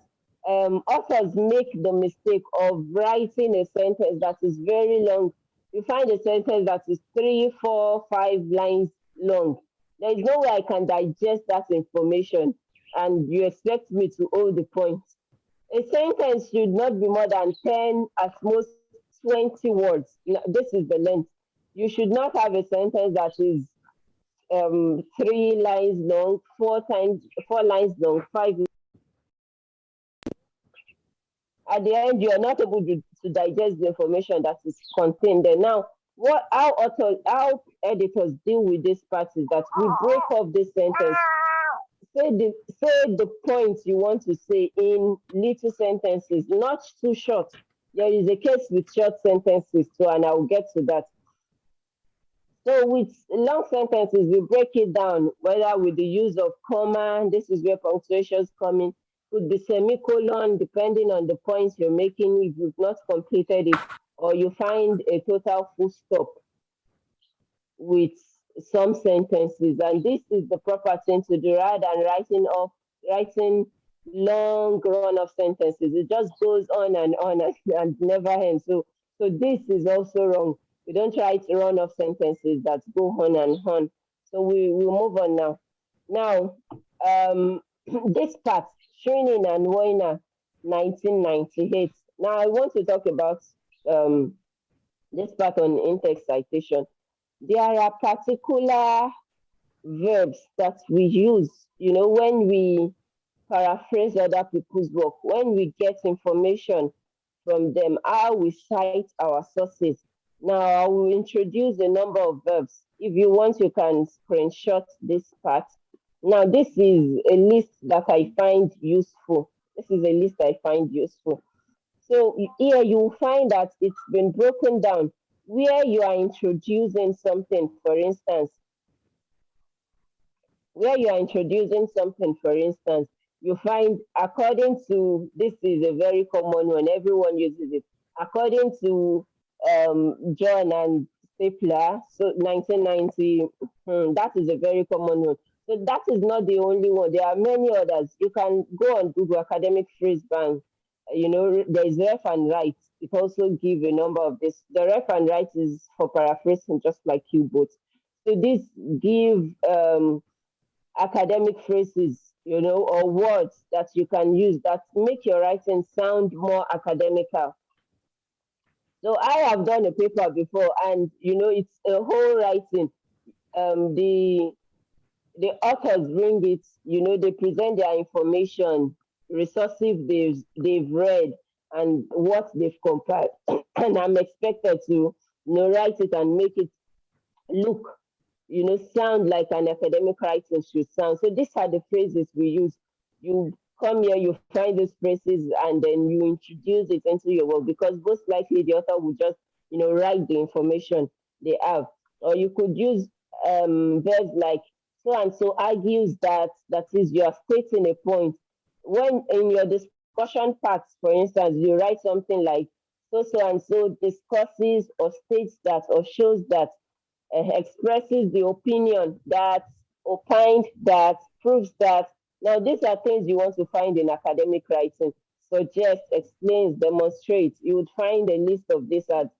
authors make the mistake of writing a sentence that is very long. You find a sentence that is 3, 4, 5 lines long. There is no way I can digest that information, and you expect me to hold the point. A sentence should not be more than 10, at most 20 words. This is the length. You should not have a sentence that is 3 lines long, 4 lines long, five. At the end, you are not able to digest the information that is contained there. Now, how editors deal with this part is that we break off this sentence. Say the points you want to say in little sentences, not too short. There is a case with short sentences too, and I will get to that. So with long sentences, we break it down, whether with the use of comma, this is where punctuations come in, could be semicolon, depending on the points you're making, if you've not completed it, or you find a total full stop with some sentences. And this is the proper thing to do rather than writing long run of sentences. It just goes on and never ends. So this is also wrong. We don't write run of sentences that go on and on. So we'll move on now. Now, this part, Training and Weiner, 1998. Now I want to talk about this part on in-text citation. There are particular verbs that we use, when we paraphrase other people's work, when we get information from them, how we cite our sources. Now, I will introduce a number of verbs. If you want, you can screenshot this part. Now, this is a list that I find useful. So here you find that it's been broken down where you are introducing something, for instance. You find according to, this is a very common one, everyone uses it. According to John and Stapler, so 1990, that is a very common one. So that is not the only one. There are many others. You can go on Google Academic Phrase Bank. There is ref and write. It also gives a number of this. The ref and write is for paraphrasing, just like you both. So this give academic phrases, or words that you can use that make your writing sound more academical. So I have done a paper before, and it's a whole writing. The authors bring it, they present their information, resources they've read, and what they've compiled. And I'm expected to write it and make it look, sound like an academic writing should sound. So these are the phrases we use. You come here, you find these phrases, and then you introduce it into your work, because most likely the author will just, write the information they have. Or you could use verbs like so and so argues that is, you are stating a point. When in your discussion parts, for instance, you write something like so and so discusses or states that or shows that, expresses the opinion that, opined that, proves that. Now, these are things you want to find in academic writing. Suggest, explains, demonstrates. You would find a list of this at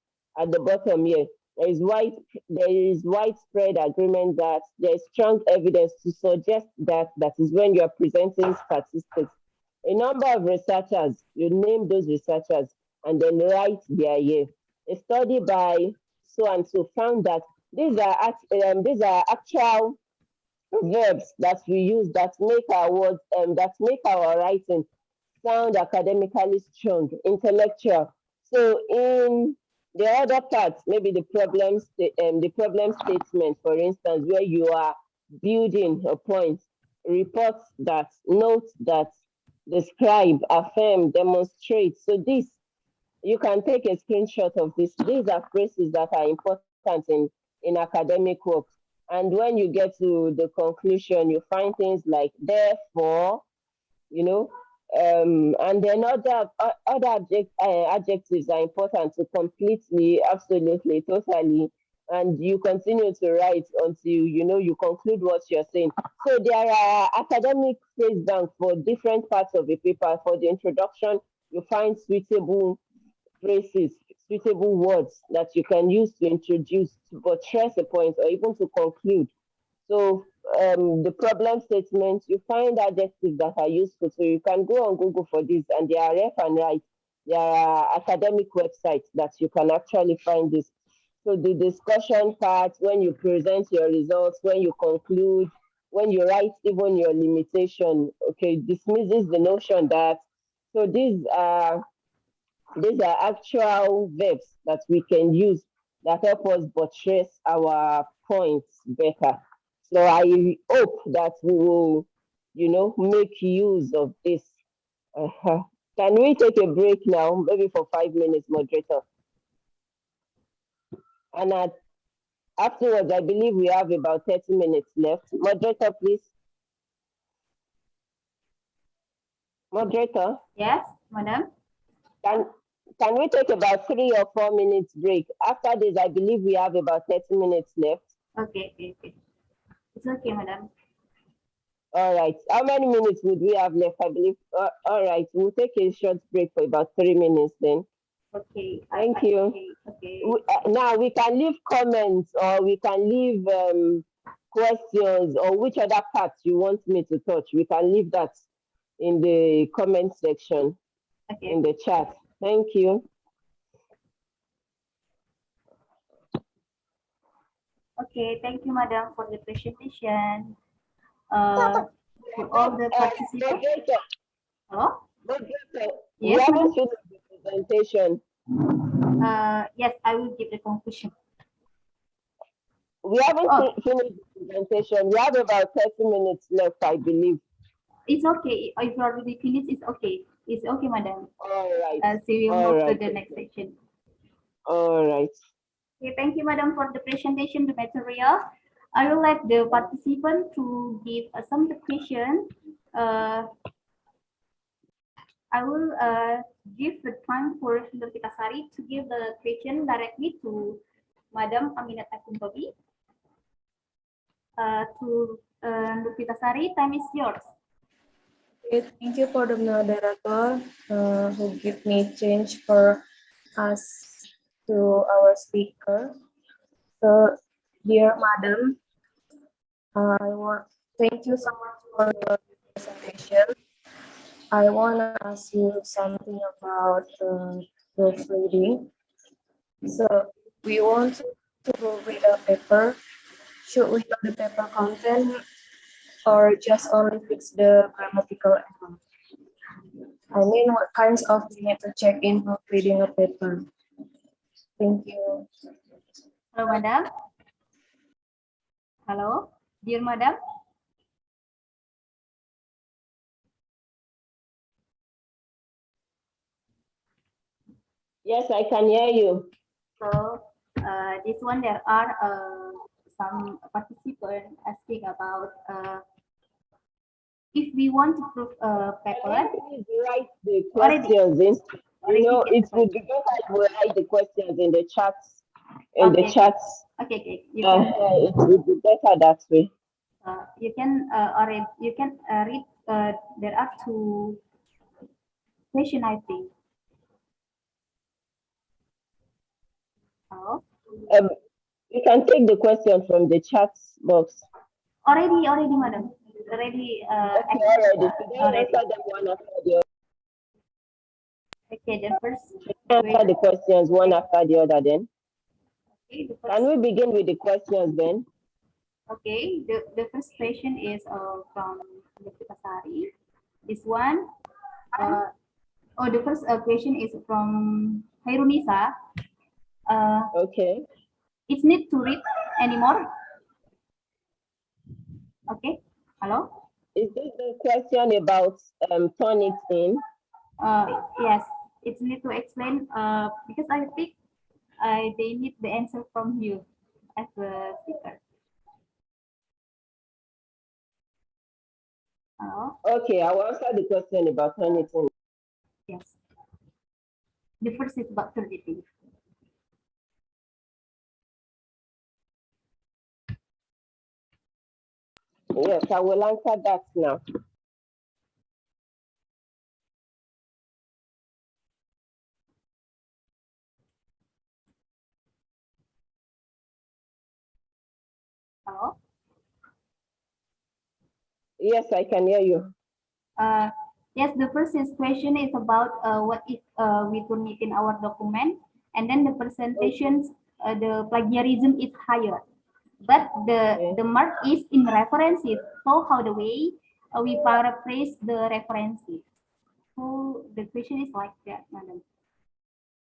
the bottom here. There is widespread agreement that there is strong evidence to suggest that. That is when you are presenting statistics. A number of researchers, you name those researchers and then write their year. A study by so and so found that these are actual verbs that we use that make our words, that make our writing sound academically strong, intellectual. So in the other parts, maybe the problem statement, for instance, where you are building a point, reports that, note that, describe, affirm, demonstrate. So this, you can take a screenshot of this. These are phrases that are important in academic work. And when you get to the conclusion, you find things like therefore, and then other adjectives are important to completely, absolutely, totally, and you continue to write until you conclude what you're saying. So there are academic phrase banks for different parts of a paper. For the introduction, you find suitable phrases, suitable words that you can use to introduce, to buttress a point, or even to conclude. So the problem statements, you find adjectives that are useful. So you can go on Google for this, and they are left and right. There are academic websites that you can actually find this. So the discussion part, when you present your results, when you conclude, when you write even your limitation, okay, dismisses the notion that, so these are actual verbs that we can use that help us buttress our points better. So I hope that we will, make use of this. Uh-huh. Can we take a break now, maybe for 5 minutes, moderator? And afterwards, I believe we have about 30 minutes left. Moderator, please. Moderator? Yes, madam. Can we take about 3 or 4 minutes break? After this, I believe we have about 30 minutes left. Okay. It's okay, madam. All right. How many minutes would we have left? I believe. All right. We'll take a short break for about 3 minutes then. Okay. Thank you. Okay. Now we can leave comments, or we can leave questions, or which other parts you want me to touch. We can leave that in the comment section, in the chat. Thank you. Okay, thank you, madam, for the presentation. To all the participants. Hello? Moderator, Yes, we haven't madam. finished the presentation. Yes, I will give the conclusion. We haven't finished the presentation. We have about 30 minutes left, I believe. It's okay. If you already finished, it's okay. It's okay, madam. All right. So we'll move to the next section. All right. Okay, thank you, madam, for the presentation, the material. I will let the participant to give some question. I will give the time for Nur Sari to give the question directly to Madam Aminat Akintobi. To Nur Sari, time is yours. Okay, thank you for the moderator who give me change for us to our speaker. So, dear madam, thank you so much for your presentation. I want to ask you something about proofreading. So, we want to proofread a paper. Should we know the paper content or just only fix the grammatical error? I mean, what kinds of we need to check in proofreading a paper? Thank you. Hello, madam. Hello, dear madam. Yes, I can hear you. So, this one there are some participants asking about if we want to prove a paper. Please write the questions. It would be better if we write the questions in the chats. Okay. Okay. It would be better that way. You can read. There are two questions, I think. Oh. You can take the question from the chat box. Already, madam. Already. Answer them one after the other. Okay, the first. Answer the questions one after the other then. Okay, can we begin with the questions then? Okay, the first question is from Sari. This one. The first question is from Hairunisa. Okay. It's need to read anymore. Okay. Hello. Is this the question about turn it in? Yes. It's need to explain. Because I think they need the answer from you as the speaker. Hello. Okay, I will answer the question about turn it in. Yes. The first is about turnitin. Yes, I will answer that now. Hello. Yes, I can hear you. Yes, the first question is about what if we turn it in our document, and then the presentations, the plagiarism is higher, but Okay. the mark is in references. So how the way we paraphrase the references? So the question is like that, madam.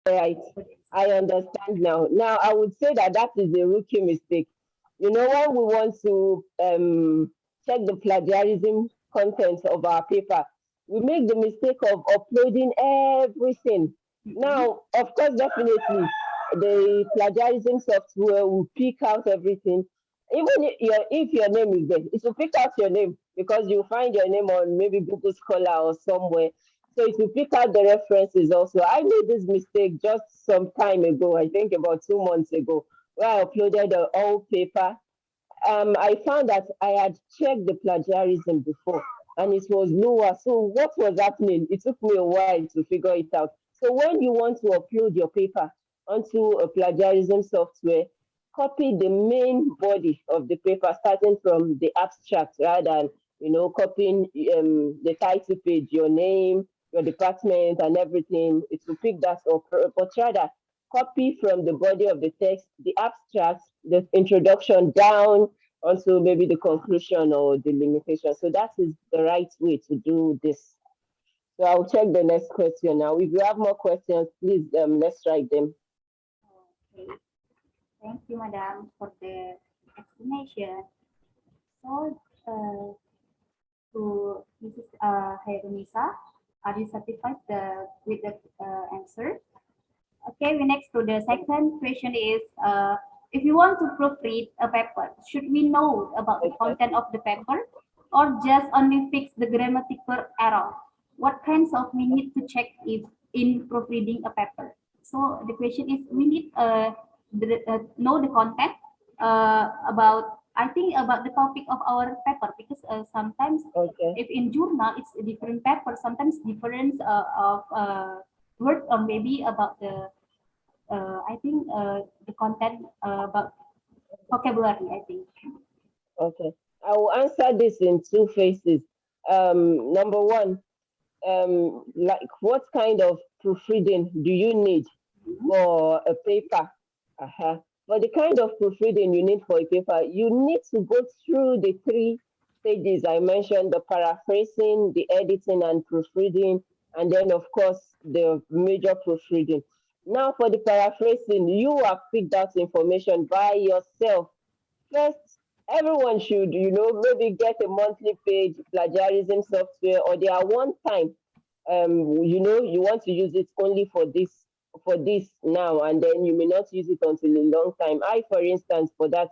Right. I understand now. Now, I would say that that is a rookie mistake. You know, when we want to check the plagiarism content of our paper, we make the mistake of uploading everything. Mhm. Now, of course, definitely, the plagiarism software will pick out everything. Even if your name is there, it will pick out your name because you find your name on maybe Google Scholar or somewhere, so it will pick out the references also. I made this mistake just some time ago, I think about 2 months ago, where I uploaded the old paper. I found that I had checked the plagiarism before and it was lower. So what was happening? It took me a while to figure it out. So when you want to upload your paper onto a plagiarism software, copy the main body of the paper, starting from the abstract rather than copying the title page, your name, your department, and everything. It will pick that up, but rather copy from the body of the text, the abstract, the introduction down onto maybe the conclusion or the limitation. So that is the right way to do this. So I'll check the next question now. If you have more questions, please let's write them. Okay, thank you, madam, for the explanation. So, to Mrs. Hairunisa, are you satisfied with the answer? Okay, we next to the second question is, if you want to proofread a paper, should we know about the Okay. content of the paper or just only fix the grammatical error? What kinds of we need to check if in proofreading a paper? So the question is, we need know the content about, I think, about the topic of our paper, because sometimes Okay. if in journal it's a different paper, sometimes difference of word, or maybe about the I think the content about vocabulary, I think. Okay. I will answer this in two phases. Number one, like what kind of proofreading do you need for a paper? Uh-huh. For the kind of proofreading you need for a paper, you need to go through the three stages I mentioned: the paraphrasing, the editing, and proofreading, and then, of course, the major proofreading. Now, for the paraphrasing, you have picked out information by yourself. First, everyone should, maybe get a monthly page plagiarism software, or there are one time you want to use it only for this now, and then you may not use it until a long time. I, for instance, for that,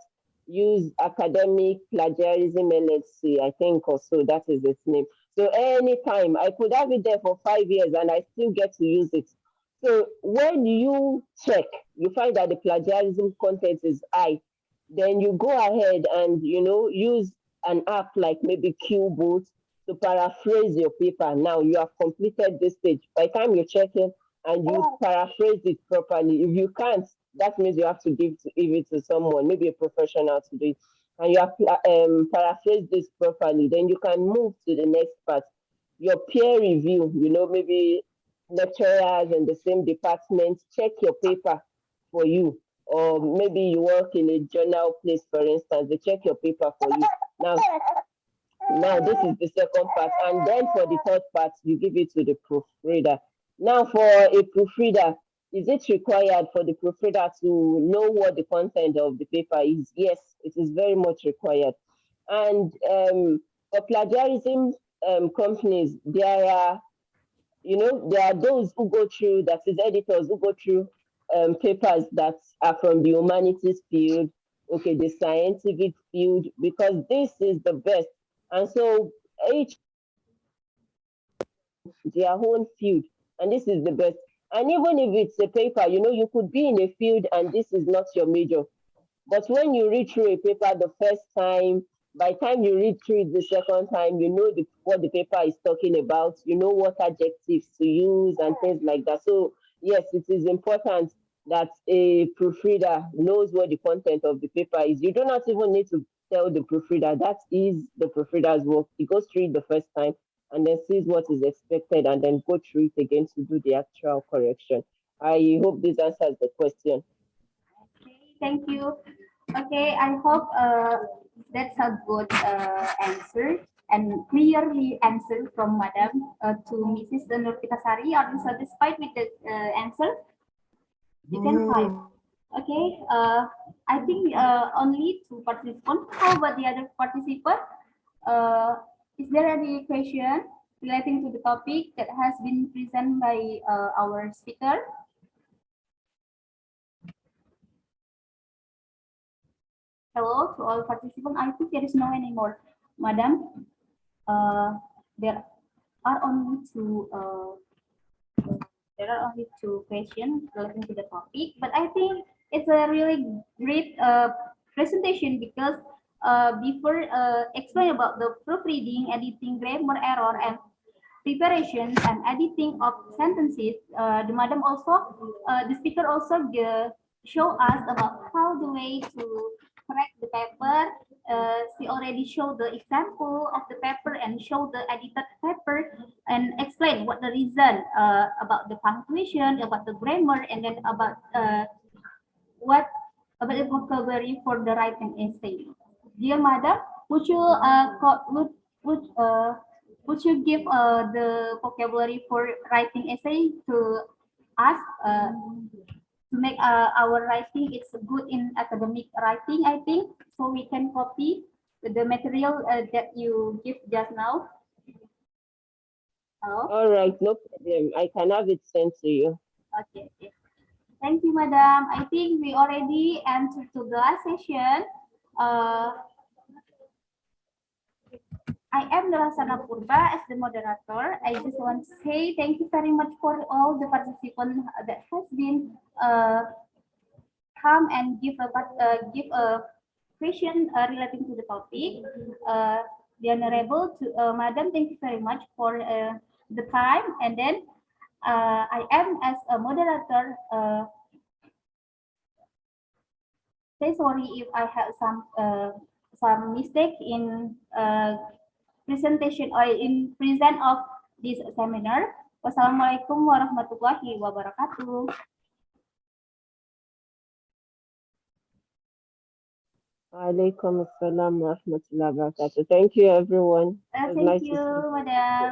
use Academic Plagiarism LLC, I think, or so that is its name. So anytime I could have it there for 5 years and I still get to use it. So when you check, you find that the plagiarism content is high, then you go ahead and use an app like maybe Qboot to paraphrase your paper. Now you have completed this stage. By the time you're checking and you paraphrase it properly, if you can't, that means you have to give it to someone, maybe a professional to do it. And you have paraphrased this properly, then you can move to the next part. Your peer review, maybe lecturers in the same department check your paper for you, or maybe you work in a journal place, for instance, they check your paper for you. Now this is the second part, and then for the third part, you give it to the proofreader. Now, for a proofreader, is it required for the proofreader to know what the content of the paper is? Yes, it is very much required. And for plagiarism companies, there are those who go through, that is editors who go through papers that are from the humanities field, okay, the scientific field, because this is the best. And so each their own field, and this is the best. And even if it's a paper, you could be in a field and this is not your major. But when you read through a paper the first time, by the time you read through it the second time, you know what the paper is talking about, you know what adjectives to use and things like that. So, yes, it is important that a proofreader knows what the content of the paper is. You do not even need to tell the proofreader that is the proofreader's work. He goes through it the first time and then sees what is expected and then go through it again to do the actual correction. I hope this answers the question. Okay, thank you. Okay, I hope that's a good answer and clearly answer from Madam to Mrs. Nurpitasari. Are you satisfied with the answer? You can type. Okay, I think only two participants. How about the other participant? Is there any question relating to the topic that has been presented by our speaker? Hello to all participants. I think there is no anymore, Madam. There are only two. There are only two questions relating to the topic, but I think it's a really great presentation because before explain about the proofreading, editing, grammar error, and preparations and editing of sentences, the madam also, the speaker also show us about how the way to correct the paper. She already showed the example of the paper and show the edited paper and explain what the reason about the punctuation, about the grammar, and then about what about the vocabulary for the writing essay. Dear madam, would you would you give the vocabulary for writing essay to us to make our writing it's good in academic writing? I think so we can copy the material that you give just now. Oh, All right, no problem. I can have it sent to you. okay. Okay. Thank you, madam. I think we already answered to the last session. Uh, I am Narasana Purba as the moderator. I just want to say thank you very much for all the participants that has been come and give a question relating to the topic. The honorable to madam, thank you very much for the time. And then I am as a moderator. Say sorry if I have some mistake in presentation or in present of this seminar. Wassalamualaikum warahmatullahi wabarakatuh. Alaikum assalam wa rahmatullahi wa barakatuh. Thank you, everyone. It was Thank nice to you, see you. madam.